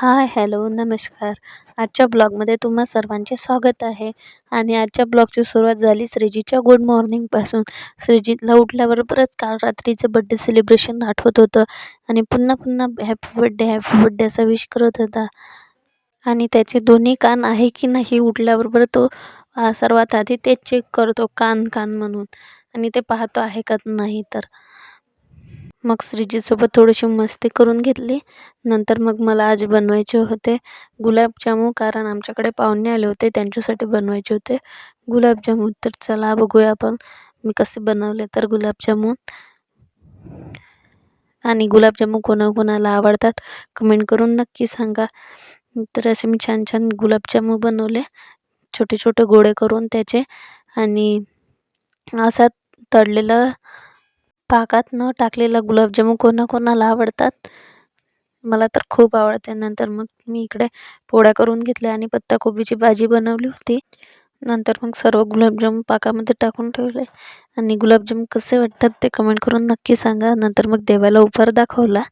हाय, hello, नमस्कार. आजच्या ब्लॉगमध्ये तुम्हा सर्वांचे स्वागत आहे आणि आजच्या ब्लॉगची सुरुवात झाली श्रीजीच्या गुड मॉर्निंगपासून. श्रीजीला उठल्याबरोबरच काल रात्रीचं बर्थडे सेलिब्रेशन आठवत होतं आणि पुन्हा हॅपी बर्थडे, हॅपी बर्थडे असं विश करत होता. आणि त्याचे दोन्ही कान आहे की नाही उठल्याबरोबर तो सर्वात आधी तेच चेक करतो कान म्हणून आणि ते पाहतो आहे का नाही तर. मग श्रीजीसोबत थोडीशी मस्ती करून घेतली. नंतर मग मला आज बनवायचे होते गुलाबजामुन, कारण आमच्याकडे पाहुणे आले होते, त्यांच्यासाठी बनवायचे होते गुलाबजामुन. तर चला बघूया आपण मी कसे बनवले तर गुलाबजामुन. आणि गुलाबजामुन कोणाकोणाला आवडतात कमेंट करून नक्की सांगा. तर असे मी छान छान गुलाबजामुन बनवले, छोटे छोटे गोळे करून त्याचे. आणि असा तळलेला पाकात न टाकलेला गुलाबजामुन कोणाकोणाला आवडतात. मला तर खूप आवडते. नंतर मग मी इकडे पोळ्या करून घेतल्या आणि पत्ताकोबीची भाजी बनवली होती. नंतर मग सर्व गुलाबजामुन पाकामध्ये टाकून ठेवले आणि गुलाबजामुन कसे वाटतात ते कमेंट करून नक्की सांगा. नंतर मग देवाला उपहार दाखवला.